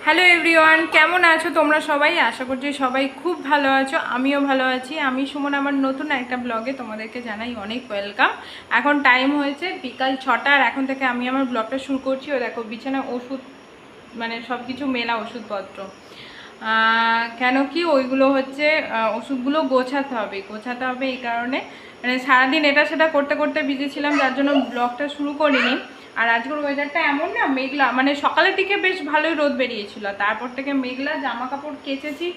Hello everyone, কেমন আছো তোমরা সবাই? আশা করছি সবাই খুব ভালো আছো, আমিও ভালো আছি। আমি সুমন, আমার নতুন একটা ব্লগে তোমাদেরকে জানাই অনেক ওয়েলকাম। এখন টাইম হয়েছে বিকাল 6টা, আর এখন থেকে আমি আমার ব্লগটা শুরু করছি। ও দেখো বিছানায় ওষুধ, মানে সব কিছু মেলা ওষুধপত্র, কেন কি ওইগুলো হচ্ছে ওষুধগুলো গোছাতে হবে এই কারণে। মানে সারাদিন এটা সেটা করতে করতে বিজি ছিলাম, যার জন্য ব্লগটা শুরু করিনি। আর আজকের ওয়েদারটা এমন না, মেঘলা, মানে সকালের দিকে বেশ ভালোই রোদ বেরিয়েছিল, তারপর থেকে মেঘলা। জামা কাপড় কেচেছি,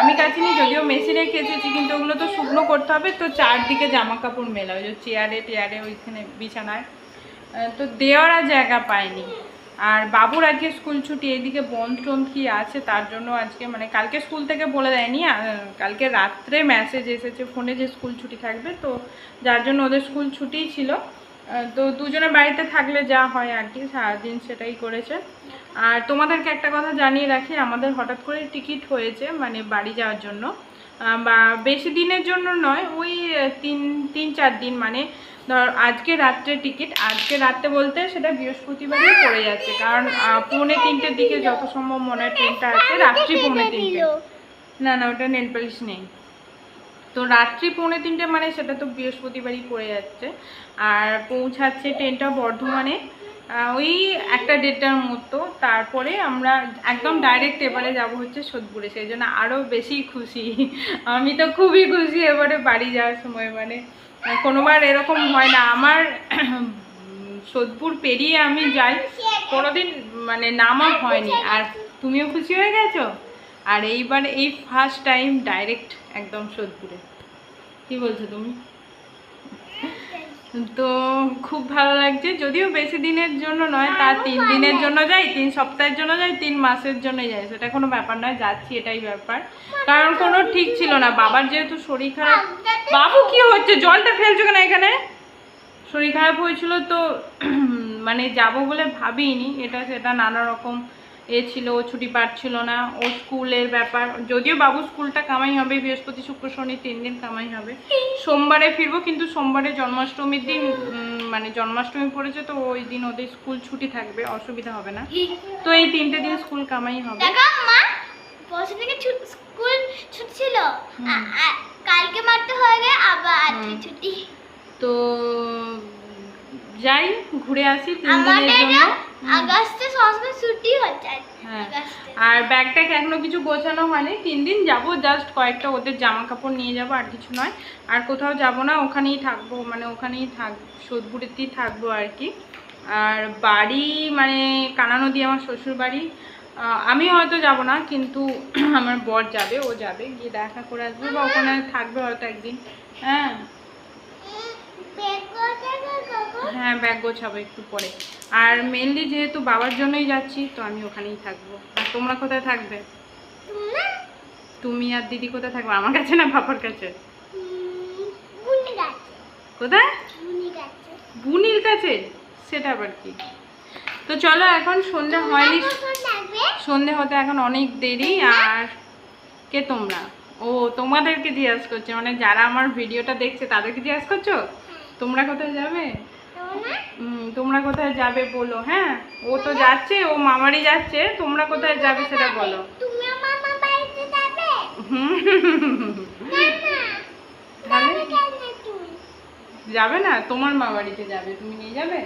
আমি কাচিনি যদিও, মেশিনে কেচেছি, কিন্তু ওগুলো তো শুকনো করতে হবে, তো চারদিকে জামা কাপড় মেলা, ওই যে চেয়ারে ওইখানে বিছানায়, তো দেওয়ার আর জায়গা পাইনি। আর বাবুর আজকে স্কুল ছুটি, এদিকে বন্ধ টন্ধ কি আছে, তার জন্য আজকে, মানে কালকে স্কুল থেকে বলে দেয়নি, কালকে রাত্রে মেসেজ এসেছে ফোনে যে স্কুল ছুটি থাকবে, তো যার জন্য ওদের স্কুল ছুটিই ছিল। তো দুজনে বাড়িতে থাকলে যা হয় আর কি, সারাদিন সেটাই করেছে। আর তোমাদেরকে একটা কথা জানিয়ে রাখি, আমাদের হঠাৎ করে টিকিট হয়েছে, মানে বাড়ি যাওয়ার জন্য, বা বেশি দিনের জন্য নয়, ওই তিন চার দিন, মানে ধর আজকে রাত্রে টিকিট, আজকে রাত্রে বলতে সেটা বৃহস্পতিবারই পড়ে যাচ্ছে, কারণ 2:45-র দিকে যত সম্ভব মনে হয় ট্রেনটা আছে, রাত্রি 2:45। না ওটা নেল পালিশ নেই, তো রাত্রি 2:45, মানে সেটা তো বৃহস্পতিবারই পড়ে যাচ্ছে। আর পৌঁছাচ্ছে ট্রেনটা বর্ধমানে ওই 1-1:30টার মতো, তারপরে আমরা একদম ডাইরেক্ট এবারে যাব হচ্ছে সোদপুরে, সেই জন্য আরও বেশি খুশি। আমি তো খুবই খুশি এবারে বাড়ি যাওয়ার সময়, মানে কোনোবার এরকম হয় না আমার। সোদপুর পেরিয়ে আমি যাই, কোনোদিন মানে নামা হয়নি। আর তুমিও খুশি হয়ে গেছো, আর এইবার এই ফার্স্ট টাইম ডাইরেক্ট একদম সোদপুরে। কি বলছো তুমি? তো খুব ভালো লাগছে, যদিও বেশি দিনের জন্য নয়, তার 3 দিনের জন্য যাই, 3 সপ্তাহের জন্য যাই, 3 মাসের জন্য যাই, সেটা কোনো ব্যাপার নয়, যাচ্ছি এটাই ব্যাপার। কারণ কোনো ঠিক ছিল না, বাবার যেহেতু শরীর খারাপ। বাবু কি হচ্ছে, জলটা ফেলছো কেন এখানে? শরীর খারাপ হয়েছিল তো মানে যাব বলে ভাবিনি, এটা সেটা নানা রকম ছিল, ও ছুটি পাচ্ছিল না, ও স্কুলের ব্যাপার, যদিও বাবু স্কুলটা কামাই হবে, বৃহস্পতি শুক্র শনি 3 দিন কামাই হবে, সোমবারে ফিরবো, কিন্তু সোমবারে জন্মাষ্টমীর দিন, মানে জন্মাষ্টমী পড়েছে, তো ওই দিন ওদের স্কুল ছুটি থাকবে, অসুবিধা হবে না, তো এই 3টে দিন স্কুল কামাই হবে। স্কুল ছুটি ছিল, কালকে মাত্র হয়ে গেছে, আবার আজকে ছুটি। তো যাই ঘুরে আসি 3 দিনের জন্য। আগস্টে সবসময় ছুটি হচ্ছে। হ্যাঁ, আর ব্যাগটা এখনো কিছু গোছানো হয়নি, 3 দিন যাবো, জাস্ট কয়েকটা ওদের জামা কাপড় নিয়ে যাবো, আর কিছু নয়। আর কোথাও যাব না, ওখানেই থাকবো, মানে ওখানেই সোদপুরেতেই থাকবো আর কি। আর বাড়ি মানে কানা নদী আমার শ্বশুর বাড়ি, আমি হয়তো যাব না, কিন্তু আমার বর যাবে, ও যাবে, গিয়ে দেখা করে আসবে, বা ওখানে থাকবে হয়তো একদিন। হ্যাঁ হ্যাঁ, ব্যাগ গোছাবো একটু পরে। আর মেনলি যেহেতু বাবার জন্যই যাচ্ছি, তো আমি ওখানেই থাকবো। আর তোমরা কোথায় থাকবে? তুমি আর দিদি কোথায় থাকবে? আমার কাছে না বাবার কাছে? কোথায়? বুনির কাছে? সেটা আবার কি? তো চলো, এখন সন্ধ্যা হয়নি, সন্ধে হতে এখন অনেক দেরি। আর কে তোমরা? ও, তোমাদেরকে জিজ্ঞাসা করছে, মানে যারা আমার ভিডিওটা দেখছে তাদেরকে জিজ্ঞাসা করছো তোমরা কোথায় যাবে? তোমরা কোথায় যাবে বলো। হ্যাঁ, ও তো যাচ্ছে, ও মামারই যাচ্ছে, তোমরা কোথায় যাবে সেটা বলো। যাবে না? তোমার মা বাড়িতে যাবে, তুমি নিয়ে যাবে?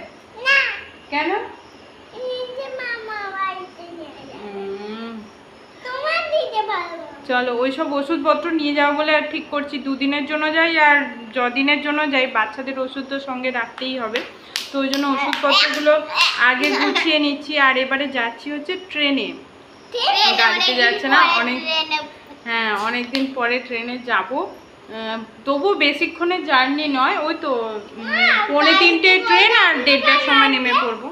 কেন? চলো, ওইসব ওষুধপত্র নিয়ে যাবো বলে আর ঠিক করছি, 2 দিনের জন্য যাই, আর দিনের জন্য যাই, বাচ্চাদের ওষুধ তো সঙ্গে রাখতেই হবে, তো ওই জন্য ওষুধপত্রগুলো আগে গুছিয়ে নিচ্ছি। আর এবারে যাচ্ছি হচ্ছে ট্রেনে, গাড়িতে যাচ্ছে না, অনেকদিন পরে ট্রেনে যাব। তবু বেশিক্ষণের জার্নি নয়, ওই তো 2:45 ট্রেন, আর 1:30টার সময় নেমে পড়বো।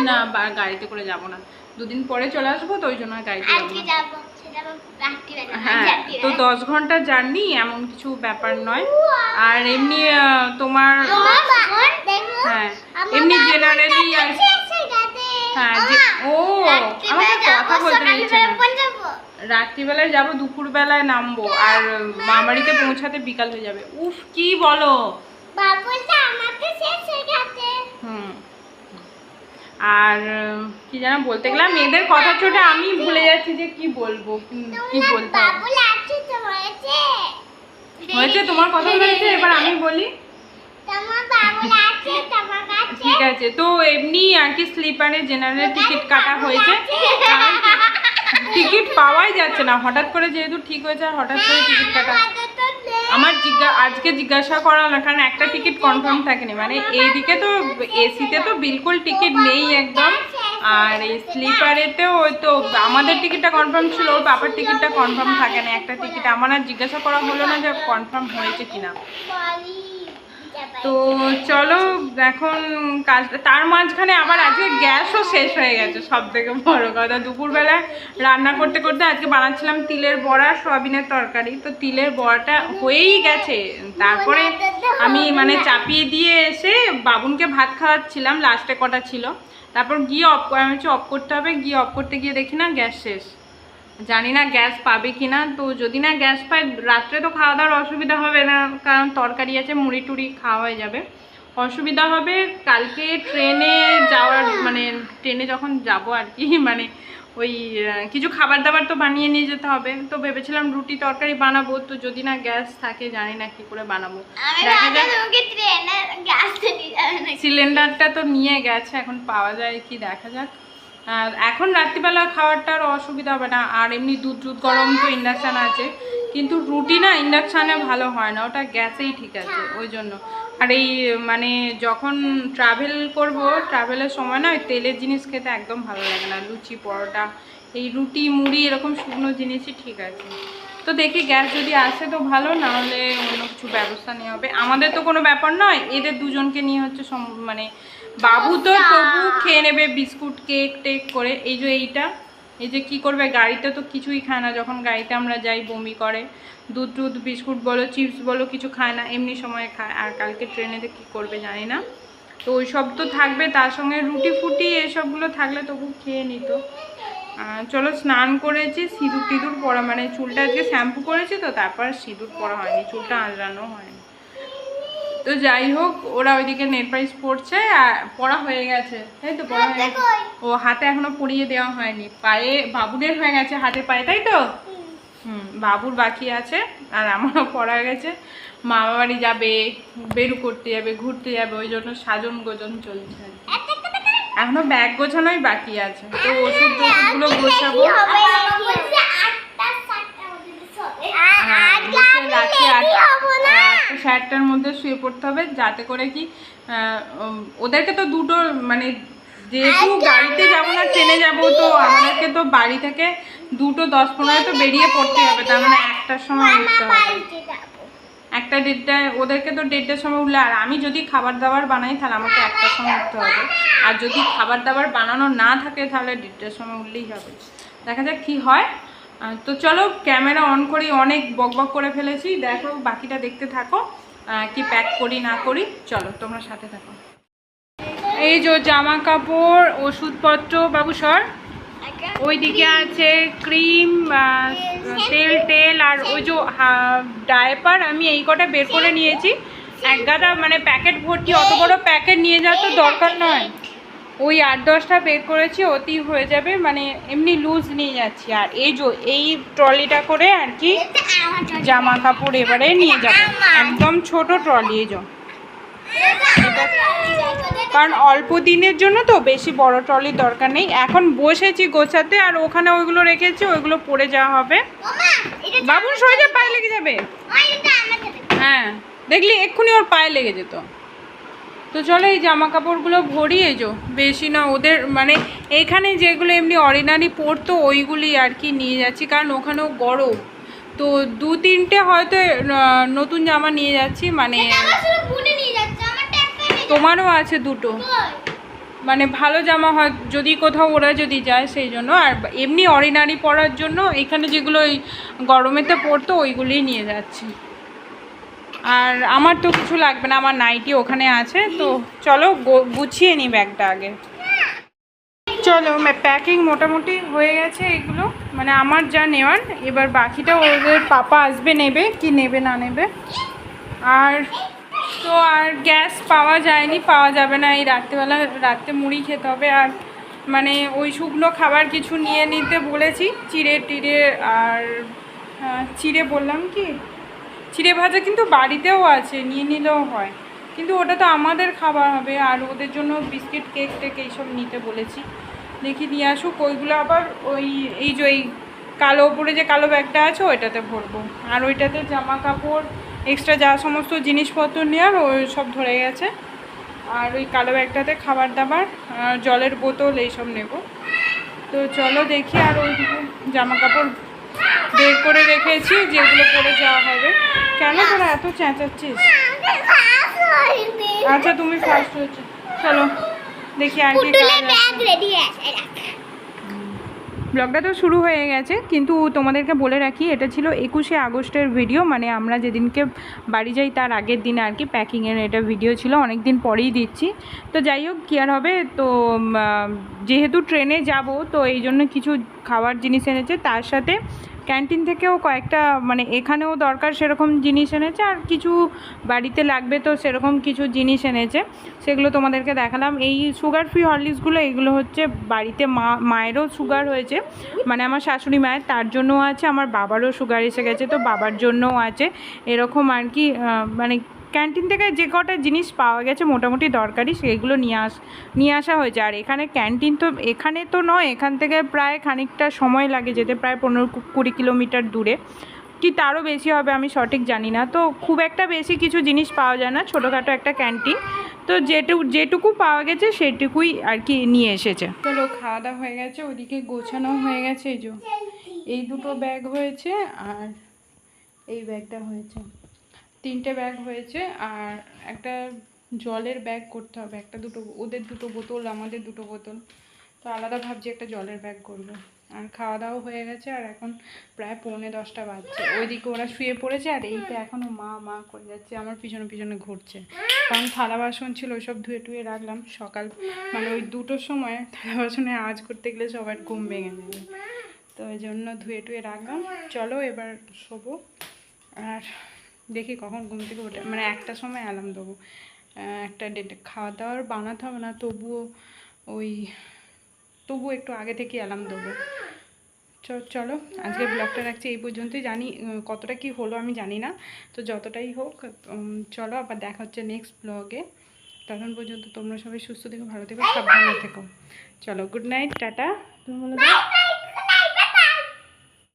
না, গাড়িতে করে যাব না, 2 দিন পরে চলে আসবো, তো ওই জন্য গাড়িতে যাবো। হ্যাঁ, তো 10 ঘন্টা জার্নি, এমন কিছু ব্যাপার নয়। আর এমনি তোমার, হ্যাঁ এমনি জেনারেলি, হ্যাঁ ও আমাকে কথা বলতে দিচ্ছে না। রাত্রিবেলায় যাবো, দুপুরবেলায় নামবো, আর মামারিতে পৌঁছাতে বিকাল হয়ে যাবে। উফ, কি বলো? আর কি যেন বলতে গেলাম, মেয়েদের কথা ছোটে আমি ভুলে যাচ্ছি যে কি বলবো, কি বলতে হবে। বাবু লাগছে তো হয়েছে। হয়েছে, তোমার কথা হয়েছে, এবার আমি বলি। তোমার বাবু লাগছে তোমার কাছে। ঠিক আছে, তো এমনি আর কি স্লিপারে জেনারেল টিকিট কাটা হয়েছে, টিকিট পাওয়াই যাচ্ছে না, হঠাৎ করে যেহেতু ঠিক হয়েছে আর হঠাৎ করে টিকিট কাটা। আমার আজকে জিজ্ঞাসা করা হলো, কারণ একটা টিকিট কনফার্ম থাকেনি, মানে এইদিকে তো এসিতে তো বিলকুল টিকিট নেই একদম, আর এই স্লিপারেতেও ওই তো আমাদের টিকিটটা কনফার্ম ছিল, ওর বাবার টিকিটটা কনফার্ম থাকে না একটা টিকিট। আমার আর জিজ্ঞাসা করা হলো না যে কনফার্ম হয়েছে কিনা। তো চলো এখন কাজটা, তার মাঝখানে আবার আজকে গ্যাসও শেষ হয়ে গেছে, সব থেকে বড় কথা। দুপুরবেলা রান্না করতে করতে আজকে বানাচ্ছিলাম তিলের বড়া, সয়াবিনের তরকারি, তো তিলের বড়াটা হয়েই গেছে। তারপরে আমি মানে চাপিয়ে দিয়ে এসে বাবুনকে ভাত খাওয়াচ্ছিলাম, লাস্টে কটা ছিল, তারপর গিয়ে আমি হচ্ছে অফ করতে হবে, গিয়ে অফ করতে গিয়ে দেখি না গ্যাস শেষ। জানি না গ্যাস পাবে কিনা, তো যদি না গ্যাস পায় রাত্রে তো খাওয়া দাওয়ার অসুবিধা হবে না, কারণ তরকারি আছে, মুড়ি টুড়ি খাওয়া হয়ে যাবে। অসুবিধা হবে কালকে ট্রেনে যাওয়ার, মানে ট্রেনে যখন যাব আর কি, মানে ওই কিছু খাবার দাবার তো বানিয়ে নিয়ে যেতে হবে। তো ভেবেছিলাম রুটি তরকারি বানাবো, তো যদি না গ্যাস থাকে জানি না কি করে বানাবো। দেখা যাক, সিলিন্ডারটা তো নিয়ে গেছে, এখন পাওয়া যায় কি দেখা যাক। আর এখন রাত্রিবেলা খাওয়ারটা আর অসুবিধা হবে না, আর এমনি দুধ গরম তো ইন্ডাকশান আছে, কিন্তু রুটি না ইন্ডাকশানে ভালো হয় না, ওটা গ্যাসেই ঠিক আছে, ওই জন্য। আর এই মানে যখন ট্রাভেল করব, ট্রাভেলের সময় না ওই তেলের জিনিস খেতে একদম ভালো লাগে না, লুচি পরোটা, এই রুটি মুড়ি এরকম শুকনো জিনিসই ঠিক আছে। তো দেখি গ্যাস যদি আসে তো ভালো, না হলে অন্য কিছু ব্যবস্থা নেওয়া হবে। আমাদের তো কোনো ব্যাপার নয়, এদের দুজনকে নিয়ে হচ্ছে মানে বাবু তো তবু খেয়ে নেবে বিস্কুট কেক টেক করে। এই যে এই যে কী করবে, গাড়িতে তো কিছুই খায় না, যখন গাড়িতে আমরা যাই বমি করে, দুধ বিস্কুট বলো চিপস বলো কিছু খায় না, এমনি সময় খায়। আর কালকে ট্রেনেতে কী করবে জানি না, তো ওই সব তো থাকবে, তার সঙ্গে রুটি ফুটি এসবগুলো থাকলে তবু খেয়ে নিত। চলো স্নান করেছি, সিঁদুর টিঁদুর পরা, মানে চুলটা আজকে শ্যাম্পু করেছি তো, তারপর সিঁদুর পরা হয়নি, চুলটা আঁচড়ানো হয়নি। তো যাই হোক, ওরা ওইদিকে নেট পালিশ পড়ছে, আর পড়া হয়ে গেছে, তাই তো? পড়া হয়ে গেছে, ও হাতে এখনো পরিয়ে দেওয়া হয়নি, পায়ে বাবুদের হয়ে গেছে, হাতে পায়ে, তাই তো? বাবুর বাকি আছে, আর আমারও পড়া হয়ে গেছে। মামা বাড়ি যাবে, বেরু করতে যাবে, ঘুরতে যাবে, ওই জন্য সাজন গোজন চলছে। এখনো ব্যাগ গোছানোই বাকি আছে, তো ওষুধগুলো গোছাবো। রাত্রে 8:30টার মধ্যে শুয়ে পড়তে হবে, যাতে করে কি ওদেরকে তো দুটো, মানে যেহেতু গাড়িতে যাবো না ট্রেনে যাবো, তো আমাদেরকে তো বাড়ি থেকে 2:10-15 তো বেরিয়ে পড়তে হবে, তার মানে 1টার সময় উঠতে হবে, 1:30টায়। ওদেরকে তো 1:30টার সময় উঠলে, আর আমি যদি খাবার দাবার বানাই তাহলে আমাকে 1টার সময় উঠতে হবে, আর যদি খাবার দাবার বানানো না থাকে তাহলে 1:30টার সময় উঠলেই হবে। দেখা যাক কি হয়। তো চলো ক্যামেরা অন করি, অনেক বকবক করে ফেলেছি, দেখো বাকিটা দেখতে থাকো, কি প্যাক করি না করি। চলো তোমরা সাথে থাকো। এই যে জামা কাপড়, ওষুধপত্র, বাবু সর, ওইদিকে আছে ক্রিম, তেল, আর ওই যে ডায়পার, আমি এই কটা বের করে নিয়েছি, এক গাদা মানে প্যাকেট ভর্তি, অত বড় প্যাকেট নিয়ে যাওয়ার তো দরকার নয়, ওই 8-10টা বের করেছি, অতি হয়ে যাবে, মানে এমনি লুজ নিয়ে যাচ্ছি। আর এই ট্রলিটা করে আর কি জামা কাপড় এবারে নিয়ে যাবো, একদম ছোট ট্রলি, এই যে, কারণ অল্প দিনের জন্য তো বেশি বড় ট্রলির দরকার নেই। এখন বসেছি গোছাতে, আর ওখানে ওইগুলো রেখেছি, ওইগুলো পরে যাওয়া হবে। বাবুর সরে যা, পায়ে লেগে যাবে। হ্যাঁ দেখলি এক্ষুনি ওর পায়ে লেগে যেত। তো চলো এই জামা কাপড়গুলো ভরি, এই যে বেশি না, ওদের মানে এখানে যেগুলো এমনি অর্ডিনারি পরতো ওইগুলি আর কি নিয়ে যাচ্ছি, কারণ ওখানেও গরম, তো 2-3টে হয়তো নতুন জামা নিয়ে যাচ্ছি, মানে তোমারও আছে 2টো, মানে ভালো জামা হয় যদি কোথাও ওরা যদি যায় সেই জন্য, আর এমনি অর্ডিনারি পরার জন্য এখানে যেগুলো ওই গরমেতে পরতো ওইগুলোই নিয়ে যাচ্ছি। আর আমার তো কিছু লাগবে না, আমার নাইটি ওখানে আছে। তো চলো গুছিয়ে নিই ব্যাগটা আগে। চলো প্যাকিং মোটামুটি হয়ে গেছে, এগুলো মানে আমার যা নেওয়ার, এবার বাকিটা ওদের পাপা আসবে নেবে কি নেবে না নেবে। আর তো আর গ্যাস পাওয়া যায়নি, পাওয়া যাবে না, এই রাত্রে মুড়ি খেতে হবে। আর মানে ওই শুকনো খাবার কিছু নিয়ে নিতে বলেছি, চিড়ে টিড়ে আর চিড়ে বললাম কি, চিড়ে ভাজা কিন্তু বাড়িতেও আছে, নিয়ে নিলেও হয়, কিন্তু ওটা তো আমাদের খাবার হবে। আর ওদের জন্য বিস্কিট কেক টেক এইসব নিতে বলেছি, দেখি নিয়ে আসুক। ওইগুলো আবার ওই এই যে ওই কালো উপরে যে কালো ব্যাগটা আছে ওইটাতে ভরবো, আর ওইটাতে জামা কাপড় এক্সট্রা যা সমস্ত জিনিসপত্র নেওয়ার ওই সব ধরে গেছে। আর ওই কালো ব্যাগটাতে খাবার দাবার, জলের বোতল এইসব নেব। তো চলো দেখি। আর ওইদিকে জামা কাপড় বের করে রেখেছি, যেগুলো পরে যাওয়া হবে। কেন তোরা এত চেঁচাচ্ছিস? আচ্ছা তুমি ফার্স্ট হয়েছো, চলো দেখি আর কি কাজ আছে। ব্লগটা তো শুরু হয়ে গেছে, কিন্তু তোমাদেরকে বলে রাখি এটা ছিল 21শে আগস্টের ভিডিও, মানে আমরা যেদিনকে বাড়ি যাই তার আগের দিন আর কি প্যাকিংয়ের এটা ভিডিও ছিল, অনেক দিন পরেই দিচ্ছি। তো যাই হোক, কী আর হবে, তো যেহেতু ট্রেনে যাব তো এই জন্য কিছু খাবার জিনিস এনেছে, তার সাথে ক্যান্টিন থেকেও কয়েকটা মানে এখানেও দরকার সেরকম জিনিস এনেছে, আর কিছু বাড়িতে লাগবে তো সেরকম কিছু জিনিস এনেছে, সেগুলো তোমাদেরকে দেখালাম। এই সুগার ফ্রি হরলিক্সগুলো এগুলো হচ্ছে বাড়িতে মায়েরও সুগার হয়েছে, মানে আমার শাশুড়ি মায়ের, তার জন্যও আছে, আমার বাবারও সুগার এসে গেছে তো বাবার জন্যও আছে, এরকম আর কি। মানে ক্যান্টিন থেকে যে কটা জিনিস পাওয়া গেছে মোটামুটি দরকারি সেগুলো নিয়ে আসা হয়েছে। আর এখানে ক্যান্টিন তো এখানে তো নয়, এখান থেকে প্রায় খানিকটা সময় লাগে যেতে, প্রায় 15-20 কিলোমিটার দূরে, কি তারও বেশি হবে আমি সঠিক জানি না। তো খুব একটা বেশি কিছু জিনিস পাওয়া যায় না, ছোটোখাটো একটা ক্যান্টিন, তো যেটুকু পাওয়া গেছে সেটুকুই আর কি নিয়ে এসেছে। চলো খাওয়া দাওয়া হয়ে গেছে, ওইদিকে গোছানো হয়ে গেছে, এই দুটো ব্যাগ হয়েছে আর এই ব্যাগটা হয়েছে, 3টে ব্যাগ হয়েছে। আর একটা জলের ব্যাগ করতে হবে, একটা দুটো, ওদের দুটো বোতল আমাদের দুটো বোতল, তো আলাদা ভাবছি একটা জলের ব্যাগ করবো। আর খাওয়া দাওয়া হয়ে গেছে, আর এখন প্রায় 9:45 বাজছে, ওইদিকে ওরা শুয়ে পড়েছে, আর এইটা এখনও মা করে যাচ্ছে, আমার পিছনে পিছনে ঘুরছে। কারণ থালা বাসন ছিল ওইসব ধুয়ে টুয়ে রাখলাম সকাল, মানে ওই 2টোর সময় থালা বাসনে আওয়াজ করতে গেলে সবার ঘুম ভেঙে যাবে, তো ওই জন্য ধুয়ে টুয়ে রাখলাম। চলো এবার শোবো, আর দেখি কখন ঘুম থেকে ওঠে, মানে 1টার সময় অ্যালার্ম দেবো, একটা ডেটে খাওয়া দাওয়ার বানাতে হবে না, তবুও একটু আগে থেকে অ্যালার্ম দেবো। চলো আজকে ব্লগটা রাখছি এই পর্যন্তই, জানি কতটা কি হলো আমি জানি না, তো যতটাই হোক চলো আবার দেখা হচ্ছে নেক্সট ব্লগে। তখন পর্যন্ত তোমরা সবাই সুস্থ থেকো, ভালো থেকো, সাবধানে থেকো। চলো গুড নাইট, টাটা, তুমি বলো দাও।